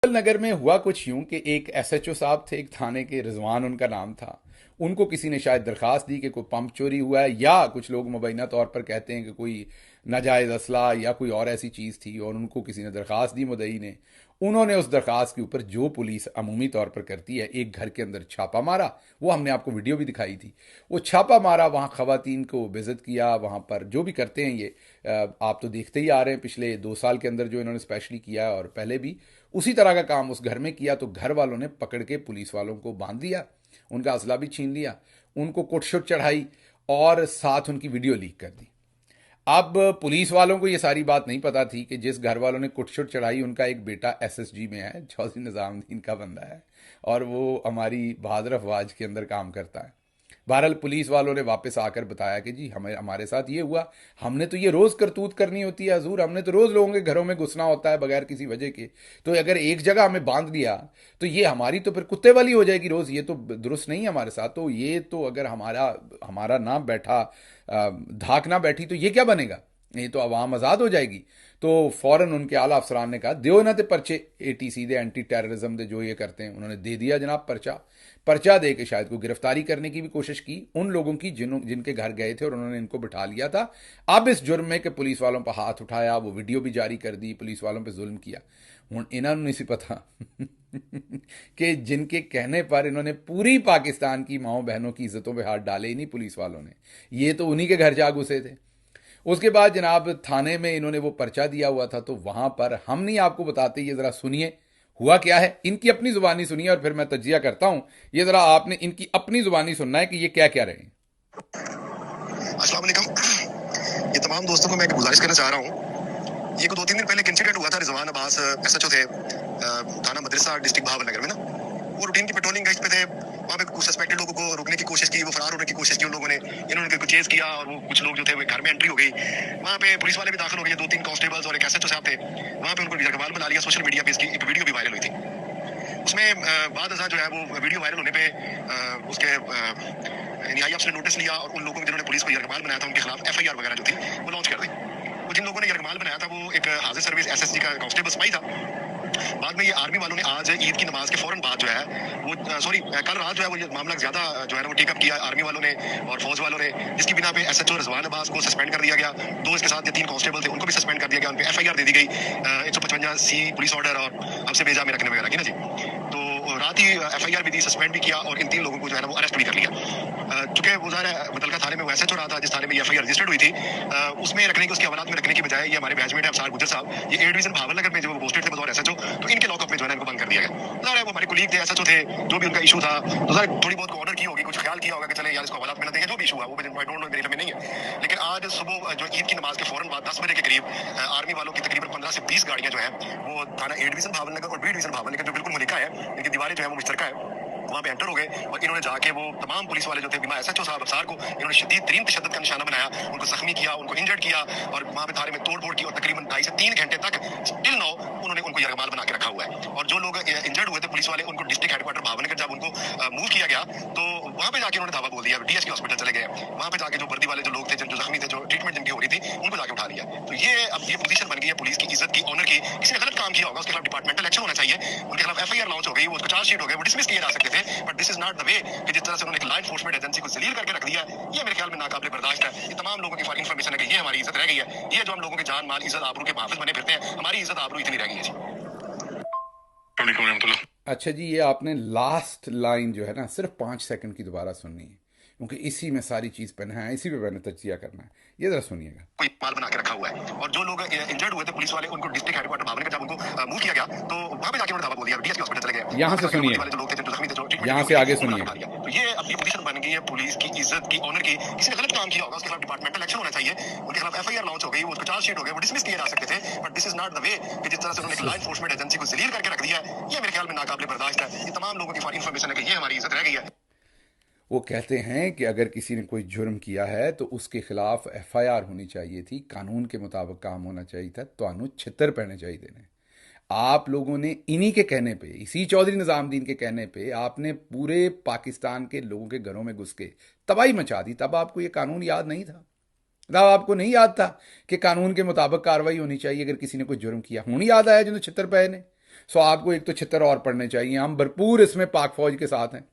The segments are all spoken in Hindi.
नगर में हुआ कुछ यूं कि एक एसएचओ साहब थे, एक थाने के, रिजवान उनका नाम था। उनको किसी ने शायद दरखास्त दी कि कोई पंप चोरी हुआ है, या कुछ लोग मुबैना तौर पर कहते हैं कि कोई नाजायज़ असला या कोई और ऐसी चीज़ थी, और उनको किसी ने दरखास्त दी मुद्दई ने। उन्होंने उस दरखास्त के ऊपर, जो पुलिस अमूमी तौर पर करती है, एक घर के अंदर छापा मारा। वो हमने आपको वीडियो भी दिखाई थी। वो छापा मारा, वहाँ ख़वातीन को बेइज्जत किया, वहाँ पर जो भी करते हैं ये आप तो देखते ही आ रहे हैं पिछले 2 साल के अंदर जो इन्होंने स्पेशली किया है, और पहले भी उसी तरह का काम उस घर में किया। तो घर वालों ने पकड़ के पुलिस वालों को बांध दिया, उनका असला भी छीन लिया, उनको कुटशुट चढ़ाई, और साथ उनकी वीडियो लीक कर दी। अब पुलिस वालों को ये सारी बात नहीं पता थी कि जिस घर वालों ने कुटशुट चढ़ाई, उनका एक बेटा एसएसजी में है, चौधरी निजामुद्दीन का बंदा है, और वो हमारी बहादुर अफवाज के अंदर काम करता है। बहरहाल पुलिस वालों ने वापस आकर बताया कि जी हमारे साथ ये हुआ, हमने तो ये रोज़ करतूत करनी होती है हजूर, हमने तो रोज़ लोगों के घरों में घुसना होता है बगैर किसी वजह के। तो अगर एक जगह हमें बांध लिया तो ये हमारी तो फिर कुत्ते वाली हो जाएगी रोज़, ये तो दुरुस्त नहीं है हमारे साथ। तो ये तो अगर हमारा हमारा ना बैठा, धाक ना बैठी, तो ये क्या बनेगा, ये तो अवाम आज़ाद हो जाएगी। तो फौरन उनके आला अफसरान ने कहा दियो ना ते पर्चे, एटीसी दे, एंटी टेररिज्म दे, जो ये करते हैं। उन्होंने दे दिया जनाब पर्चा। पर्चा दे के शायद को गिरफ्तारी करने की भी कोशिश की उन लोगों की जिनके घर गए थे, और उन्होंने इनको बिठा लिया था। अब इस जुर्म में कि पुलिस वालों पर हाथ उठाया, वो वीडियो भी जारी कर दी, पुलिस वालों पर जुल्म किया। हूँ इन्होंने नहीं सी पता कि जिनके कहने पर इन्होंने पूरी पाकिस्तान की माओ बहनों की इज्जतों पे हाथ डाले ही नहीं पुलिस वालों ने, ये तो उन्हीं के घर जा घुसे थे। उसके बाद जनाब थाने में इन्होंने वो पर्चा दिया हुआ था, तो वहां पर हम नहीं आपको बताते, ये जरा सुनिए हुआ क्या है। इनकी अपनी जुबानी सुनिए, और फिर मैं तजिया करता हूं। ये जरा आपने इनकी अपनी जुबानी सुनना है कि ये क्या क्या रहे हैं। अस्सलाम वालेकुम। ये तमाम दोस्तों को मैं एक गुजारिश करना चाह रहा हूँ। ये को 2-3 दिन पहले एक इंसिडेंट हुआ था। रिजवान अब्बास एसएचओ थे थाना मदरसा डिस्ट्रिक्ट भावनगर में ना, वो रूटीन की पेट्रोलिंग गश्त पे थे। वहाँ पे कुछ सस्पेक्टेड लोगों को रोकने की कोशिश की, वो फरार होने की कोशिश की उन लोगों ने। इन्होंने उनको चेज किया, और वो कुछ लोग जो थे वो घर में एंट्री हो गई। वहाँ पे पुलिस वाले भी दाखिल हो गए, 2-3 कांस्टेबल्स और एक एसएचओ साहब थे। वहाँ पे उनको रखवाल बना लिया। सोशल मीडिया पे इसकी एक वीडियो भी वायरल हुई थी। उसमें बाद अज़ा जो है वो वीडियो वायरल होने पे उसके एनआईए अफसर ने नोटिस लिया, और उन लोगों ने जिन्होंने पुलिस को यरगमाल बनाया था उनके खिलाफ एफआईआर वगैरह जो थी वो लॉन्च कर दी। वो जिन लोगों ने यरगमाल बनाया था वो एक हाजिर सर्विस एसएसजी का कांस्टेबल सिपाही था। बाद में ये आर्मी वालों ने आज ईद की नमाज के फौरन बाद जो है वो सॉरी कल रात जो है वो ये मामला ज्यादा जो है ना वो टेकअप किया आर्मी वालों ने और फौज वालों ने, जिसकी बिना पे एसएचओ रिजवान अब्बास को सस्पेंड कर दिया गया। दो इसके साथ 3 कांस्टेबल थे उनको भी सस्पेंड कर दिया गया, उन पे एफआईआर दे दी गई 155C पुलिस ऑर्डर और हमसे भेजा में रखने वगैरह की ना जी। तो रात ही एफआईआर भी दी, सस्पेंड भी किया, और इन 3 लोगों को जो है ना वो अरेस्ट भी कर लिया। चूंकि वो ज़ाहिर है मुतलका थाने में वो एसएचओ रहा था जिस थाने में एफआईआर रजिस्टर्ड हुई थी, उसमें रखने की, उसकी हवालात में रखने की बजाय ये हमारे बैचमेट है अफसार गुजर साहब, ये ए डिवीजन भावनगर में जो पोस्टेड थे बतौर एसएचओ, तो इनके लॉकअप में जो है इनको बंद कर दिया गया। ज़ाहिर है वो हमारे कुलीग थे, एसएचओ थे, जो भी उनका इशू था, तो ज़ाहिर थोड़ी बहुत ऑर्डर की होगी, कुछ ख्याल किया होगा कि चले यार इसको हवालात में न देंगे, जो भी इशू हुआ वो आई डोंट नो, मेरे में नहीं है। लेकिन आज सुबह जो ईद की नमाज के फौरन बाद 10 बजे के करीब आर्मी वालों की तकरीबन 15 से 20 गाड़ियां जो है वो थाना ए डिवीजन भावनगर और बी डिवीजन भावनगर जो बिल्कुल मुलिका है, इनकी दीवारें जो है वो मुश्तरका है, वहाँ पे एंटर हो गए, और इन्होंने जाके वो तमाम पुलिस वाले जो थे बीमा एसएचओ साहब अफसार को इन्होंने शदीद तरीन तशद्दुद का निशाना बनाया, उनको जख्मी किया, उनको इंजर्ड किया, और वहाँ पे थाने में तोड़ फोड़ की, और तकरीबन 2.5 से 3 घंटे तक टिल नाउ उन्होंने उनको यरगमाल बना के रखा हुआ है। और जो लोग इंजर्ड हुए थे पुलिस वाले, उनको डिस्ट्रिक्ट हेडक्वार्टर भावनगर जब उनको मूव किया गया, तो वहाँ पे जाके उन्होंने दावा बोल दिया, डीएसपी हॉस्पिटल चले गए। वहाँ पे जाके जो वर्दी वाले जो लोग थे, जो जख्मी थे, जो ट्रीटमेंट जिनकी हो रही थी, उनको जाके उठा लिया। तो ये अब ये पोजीशन बन गई है पुलिस की इज्जत की, ऑनर की। किसी ने गलत काम किया होगा उसके खिलाफ डिपार्टमेंटल एक्शन होना चाहिए, उनके खिलाफ एफआईआर लॉन्च हो गई, वो चार्जशीट हो गए, वो डिसमिस किए जा सकते थे, but this is not the way कि जिस तरह से उन्होंने एक लॉ एनफोर्समेंट एजेंसी को जलील करके रख दिया है। ये मेरे ख्याल में नाकाबिले बर्दाश्त है। ये तमाम लोगों की इन्फॉर्मेशन है कि ये हमारी इज्जत रह गई है, ये जो हम लोगों की जान माल इज्जत आबरू के मुहाफिज बने फिरते हैं, हमारी इज्जत आबरू इतनी रह गई है जी। अच्छा जी, ये आपने लास्ट लाइन जो है ना सिर्फ 5 सेकंड की दोबारा सुननी है, क्योंकि इसी में सारी चीज़ पहना है, इसी पे मैंने तजिया करना है। ये जरा सुनिएगा। कोई माल बना के रखा हुआ है, और जो लोग इंजर्ड हुए थे पुलिस वाले, उनको डिस्ट्रिक्ट हेडक्वार्टर भावनगर जब उनको मूव किया गया, तो वहां पे जाके उन्होंने दावा बोल दिया, डीएसपी हॉस्पिटल चले गए। यहां से सुनिए, वाले जो लोग थे, जो जख्मी थे, जो यहां ट्रीटमेंट से आगे सुनिए। तो ये अब ये पोजीशन बन गई है पुलिस की इज्जत की, ऑनर की। किसी ने गलत काम किया होगा उसके खिलाफ डिपार्टमेंटल एक्शन होना चाहिए, उनके खिलाफ एफआईआर लॉन्च हो गई, उसको चार्जशीट हो गए, वो डिसमिस किए जा सकते थे, but this is not the way कि जिस तरह से उन्होंने एक लॉ एनफोर्समेंट एजेंसी को जलील करके रख दिया है। ये मेरे ख्याल में नाकाबिले बर्दाश्त है। ये तमाम लोगों की इन्फॉर्मेशन है कि ये हमारी इज्जत रह गई है। वो कहते हैं कि अगर किसी ने कोई जुर्म किया है तो उसके खिलाफ एफआईआर होनी चाहिए थी, कानून के मुताबिक काम होना चाहिए था, तो छितर पहने चाहिए ने। आप लोगों ने इन्हीं के कहने पे, इसी चौधरी निजामुद्दीन के कहने पे, आपने पूरे पाकिस्तान के लोगों के घरों में घुस के तबाही मचा दी। तब आपको ये कानून याद नहीं था, तब आपको नहीं याद था कि कानून के मुताबिक कार्रवाई होनी चाहिए अगर किसी ने कोई जुर्म किया। हूँ याद आया जिन्होंने छितर पहने। सो आपको एक तो छितर और पढ़ने चाहिए। हम भरपूर इसमें पाक फौज के साथ हैं।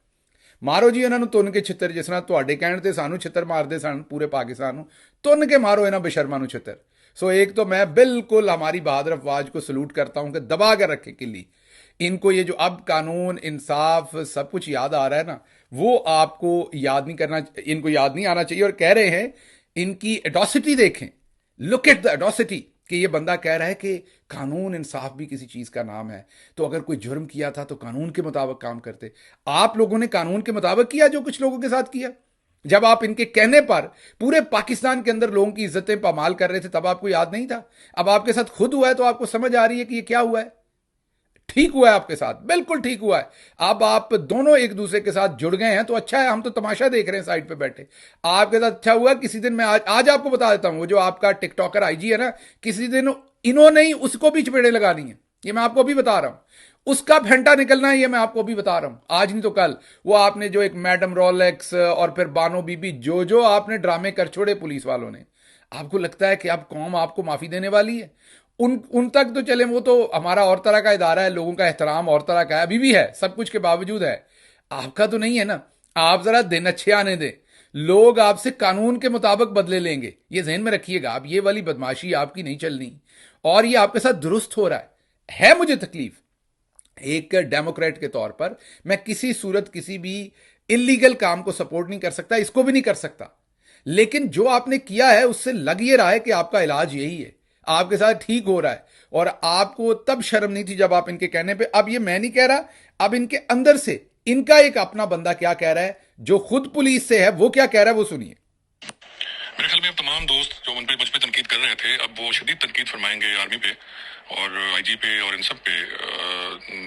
मारो जी ਇਹਨਾਂ ਨੂੰ ਤੁੰਨ ਕੇ ਛਿੱਤਰ, ਜਿਸ ਤਰ੍ਹਾਂ ਤੁਹਾਡੇ ਕਹਿਣ ਤੇ ਸਾਨੂੰ ਛਿੱਤਰ ਮਾਰਦੇ ਸਨ पूरे पाकिस्तान ਨੂੰ, ਤੁੰਨ के मारो ਇਹਨਾਂ बेशर्मा ਨੂੰ ਛਿੱਤਰ। सो एक तो मैं बिल्कुल हमारी बहादुर अफवाज को सलूट करता हूं कि दबा कर रखे किल्ली। इनको ये जो अब कानून इंसाफ सब कुछ याद आ रहा है ना, वो आपको याद नहीं करना, इनको याद नहीं आना चाहिए। और कह रहे हैं, इनकी एडोसिटी देखें, लुक एट द एडोसिटी, कि ये बंदा कह रहा है कि कानून इंसाफ भी किसी चीज का नाम है, तो अगर कोई जुर्म किया था तो कानून के मुताबिक काम करते। आप लोगों ने कानून के मुताबिक किया जो कुछ लोगों के साथ किया। जब आप इनके कहने पर पूरे पाकिस्तान के अंदर लोगों की इज्जतें पामाल कर रहे थे, तब आपको याद नहीं था। अब आपके साथ खुद हुआ है तो आपको समझ आ रही है कि ये क्या हुआ है। ठीक हुआ है आपके साथ, बिल्कुल ठीक हुआ है। अब आप दोनों एक दूसरे के साथ जुड़ गए हैं तो अच्छा है। हम तो तमाशा देख रहे हैं साइड पे बैठे। आपके साथ अच्छा हुआ। किसी दिन मैं आज आपको बता देता हूं, वो जो आपका टिकटॉकर आईजी है ना, किसी दिन इन्होंने ही उसको भी चपेड़े लगानी है। ये मैं आपको अभी बता रहा हूं। उसका फेंटा निकलना है, ये मैं आपको अभी बता रहा हूं। आज नहीं तो कल। वो आपने जो एक मैडम रोलेक्स और फिर बानो बीबी, जो आपने ड्रामे कर छोड़े पुलिस वालों ने, आपको लगता है कि अब कौम आपको माफी देने वाली है? उन तक तो चले, वो तो हमारा और तरह का इदारा है, लोगों का एहतराम और तरह का है, अभी भी है, सब कुछ के बावजूद है। आपका तो नहीं है ना। आप जरा दिन अच्छे आने दें, लोग आपसे कानून के मुताबिक बदले लेंगे। ये जहन में रखिएगा। आप ये वाली बदमाशी आपकी नहीं चलनी। और ये आपके साथ दुरुस्त हो रहा है मुझे तकलीफ। एक डेमोक्रेट के तौर पर मैं किसी सूरत किसी भी इलीगल काम को सपोर्ट नहीं कर सकता, इसको भी नहीं कर सकता। लेकिन जो आपने किया है उससे लग ये रहा है कि आपका इलाज यही है, आपके साथ ठीक हो रहा है। और आपको तब शर्म नहीं थी जब आप इनके कहने पे, अब ये मैं नहीं कह रहा, अब इनके अंदर से इनका एक अपना बंदा क्या कह रहा है, जो खुद पुलिस से है, वो क्या कह रहा है, वो सुनिए। मेरे ख्याल में अब तमाम दोस्त जो मुझ पे तनकीद कर रहे थे, अब वो शदीद तनकीद फरमाएंगे आर्मी पे और आईजी पे और इन सब पे,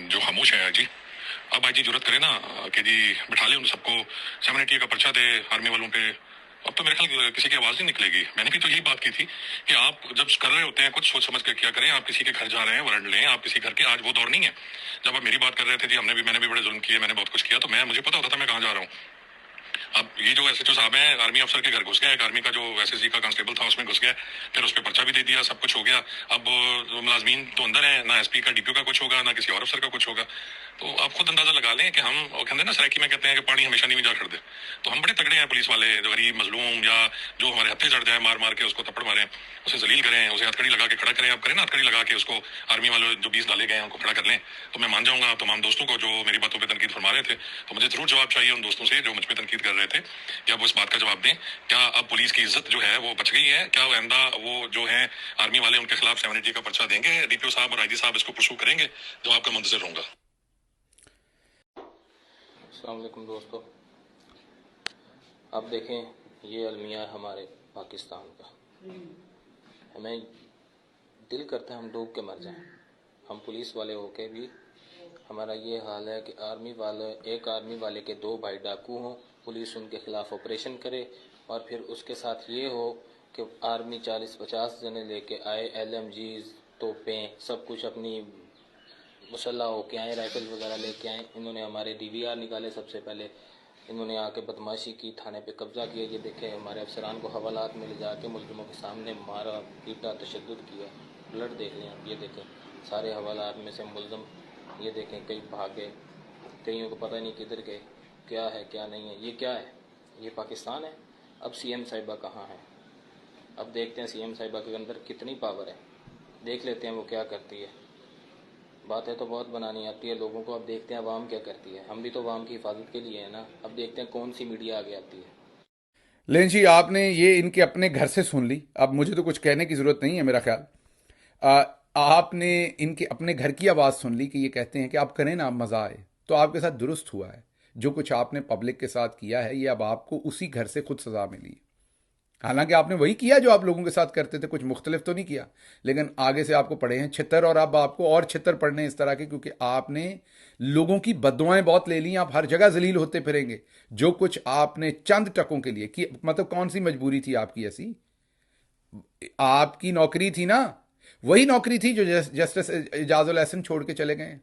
जो खामोश है आईजी। अब आईजी जुर्रत करे ना कि जी बिठा ले उन सबको, 780 का पर्चा दे आर्मी वालों पे। अब तो मेरे ख्याल किसी की आवाज नहीं निकलेगी। मैंने भी तो यही बात की थी कि आप जब कर रहे होते हैं कुछ सोच समझ कर क्या करें। आप किसी के घर जा रहे हैं, वारंट लें। आप किसी घर के, आज वो दौर नहीं है जब आप मेरी बात कर रहे थे जी, मैंने भी बड़े जुल्म किए, मैंने बहुत कुछ किया, तो मुझे पता होता था मैं कहाँ जा रहा हूँ। अब ये जो एसएचओ साहब हैं, आर्मी अफसर के घर घुस गया, एक आर्मी का जो एसएसजी का कांस्टेबल था उसमें घुस गया, फिर उस पर पर्चा भी दे दिया, सब कुछ हो गया। अब मुलाजमीन तो अंदर है, ना एसपी का डीपीओ का कुछ होगा, ना किसी और अफसर का कुछ होगा। तो आप खुद अंदाजा लगा लें कि हम कहते हैं ना सराकी में कहते हैं कि पानी हमेशा नहीं जा कर दे। तो हम बड़े तगड़े हैं पुलिस वाले, जो गरीब मजलूम या जो हमारे हत्थे चढ़ जाए मार मार के उसको थप्पड़ मारें, उसे जलील करें, उसे हथकड़ी लगा के खड़ा करें। आप करें ना हथकड़ी लगा के उसको, आर्मी वाले जो 20 डाले गए हैं उनको खड़ा कर लें, तो मैं मान जाऊंगा। आप तमाम दोस्तों को जो मेरी बातों पर तनकीद फरमा रहे थे, तो मुझे जरूर जवाब चाहिए उन दोस्तों से जो मुझ पर तनकीद कर रहे थे, क्या वो इस बात का जवाब दें, क्या अब पुलिस की इज्जत जो है वो बच गई है? क्या आइंदा वो जो है आर्मी वाले उनके खिलाफ 780 का पर्चा देंगे? डीपीओ साहब और आईजी साहब इसको पुरसू करेंगे? जवाब का मुंतजर रहूंगा। अस्सलाम वालेकुम दोस्तों, अब देखें ये अलमिया है हमारे पाकिस्तान का। हमें दिल करता है हम डूब के मर जाएं। हम पुलिस वाले होके भी हमारा ये हाल है कि एक आर्मी वाले के 2 भाई डाकू हों, पुलिस उनके खिलाफ ऑपरेशन करे और फिर उसके साथ ये हो कि आर्मी 40-50 जने लेके आए, LMGs, तोपें, सब कुछ अपनी मुसल्ला होके आए, राइफल वगैरह लेके आए। इन्होंने हमारे DVR निकाले, सबसे पहले इन्होंने आके बदमाशी की, थाने पे कब्जा किया। ये देखें हमारे अफसरान को हवालात में ले जाके मुल्ज़िमों के सामने मारा, पीटा, तशद्दुद किया। ब्लड देख लें आप, ये देखें सारे हवालात में से मुल्ज़िम, ये देखें कई भागे, कईयों को पता नहीं किधर गए, क्या है क्या नहीं है। ये क्या है? ये पाकिस्तान है। अब CM साहिबा कहाँ है? अब देखते हैं CM साहिबा के अंदर कितनी पावर है, देख लेते हैं वो क्या करती है। बातें तो बहुत बनानी आती है लोगों को, अब देखते हैं अवाम क्या करती है। हम भी तो अवाम की हिफाजत के लिए है ना। अब देखते हैं कौन सी मीडिया आगे आती है। लेकिन जी आपने ये इनके अपने घर से सुन ली, अब मुझे तो कुछ कहने की जरूरत नहीं है मेरा ख्याल। आपने इनके अपने घर की आवाज़ सुन ली कि ये कहते हैं कि आप करें ना, अब मज़ा आए। तो आपके साथ दुरुस्त हुआ है। जो कुछ आपने पब्लिक के साथ किया है, ये अब आपको उसी घर से खुद सज़ा मिली। हालांकि आपने वही किया जो आप लोगों के साथ करते थे, कुछ मुख्तलिफ तो नहीं किया, लेकिन आगे से आपको पड़े हैं छितर, और अब आपको और छितर पड़ने हैं इस तरह के, क्योंकि आपने लोगों की बद्दुआएं बहुत ले ली। आप हर जगह जलील होते फिरेंगे। जो कुछ आपने चंद टकों के लिए की, मतलब कौन सी मजबूरी थी आपकी ऐसी? आपकी नौकरी थी ना, वही नौकरी थी जो जस्टिस एजाजुल एहसन छोड़ के चले गए।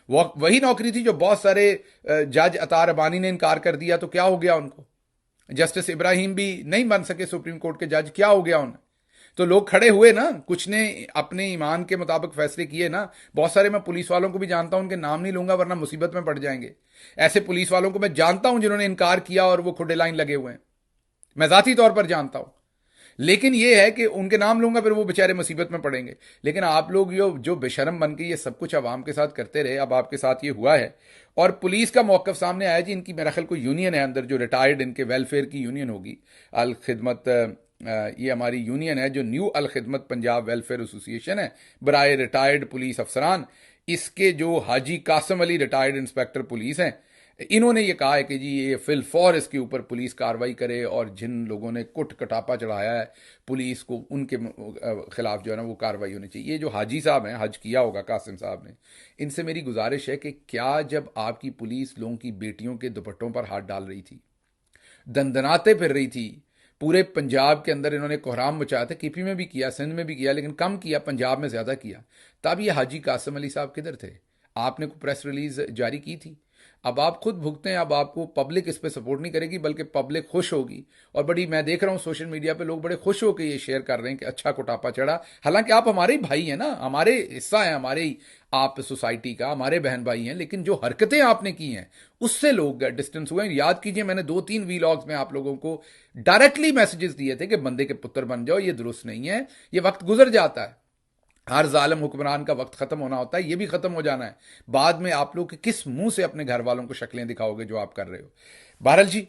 वही नौकरी थी जो बहुत सारे जज अतार अबानी ने इनकार कर दिया, तो क्या हो गया उनको? जस्टिस इब्राहिम भी नहीं बन सके सुप्रीम कोर्ट के जज, क्या हो गया उन्हें? तो लोग खड़े हुए ना, कुछ ने अपने ईमान के मुताबिक फैसले किए ना। बहुत सारे मैं पुलिस वालों को भी जानता हूं, उनके नाम नहीं लूंगा वरना मुसीबत में पड़ जाएंगे। ऐसे पुलिस वालों को मैं जानता हूं जिन्होंने इनकार किया और वो खुडे लाइन लगे हुए हैं, मैं जाती तौर पर जानता हूं। लेकिन ये है कि उनके नाम लूंगा फिर वो बेचारे मुसीबत में पड़ेंगे। लेकिन आप लोग जो बेशरम बन के ये सब कुछ आवाम के साथ करते रहे, अब आपके साथ ये हुआ है। और पुलिस का मौकफ सामने आया जी, इनकी मेरा ख्याल कोई यूनियन है अंदर जो रिटायर्ड इनके वेलफेयर की यूनियन होगी, अल खिदमत, ये हमारी यूनियन है जो न्यू अल खिदमत पंजाब वेलफेयर एसोसिएशन है बराए रिटायर्ड पुलिस अफसरान। इसके जो Haji Kasam Ali retired inspector police हैं, इन्होंने ये कहा है कि जी ये फिलफौर इसके ऊपर पुलिस कार्रवाई करे और जिन लोगों ने कुट कटापा चढ़ाया है पुलिस को, उनके खिलाफ जो है ना वो कार्रवाई होनी चाहिए। ये जो हाजी साहब हैं, हज किया होगा कासिम साहब ने, इनसे मेरी गुजारिश है कि क्या जब आपकी पुलिस लोगों की बेटियों के दुपट्टों पर हाथ डाल रही थी, दंदनाते फिर रही थी, पूरे पंजाब के अंदर इन्होंने कोहराम मचाया था, केपी में भी किया, सिंध में भी किया, लेकिन कम किया, पंजाब में ज्यादा किया, तब ये हाजी कासिम अली साहब किधर थे? आपने कोई प्रेस रिलीज जारी की थी? अब आप खुद भुगते हैं। अब आपको पब्लिक इस पे सपोर्ट नहीं करेगी, बल्कि पब्लिक खुश होगी। और बड़ी, मैं देख रहा हूं सोशल मीडिया पे लोग बड़े खुश होकर ये शेयर कर रहे हैं कि अच्छा कुटापा चढ़ा। हालांकि आप हमारे ही भाई हैं ना, हमारे हिस्सा है, हमारे ही आप सोसाइटी का, हमारे बहन भाई हैं, लेकिन जो हरकतें आपने की हैं उससे लोग डिस्टेंस हुए। याद कीजिए, मैंने 2-3 वीलॉग्स में आप लोगों को डायरेक्टली मैसेजेस दिए थे कि बंदे के पुत्र बन जाओ, ये दुरुस्त नहीं है, ये वक्त गुजर जाता है, हर जालिम हुक्मरान का वक्त खत्म होना होता है, ये भी खत्म हो जाना है। बाद में आप लोग किस मुंह से अपने घर वालों को शक्लें दिखाओगे जो आप कर रहे हो? बहरहाल जी।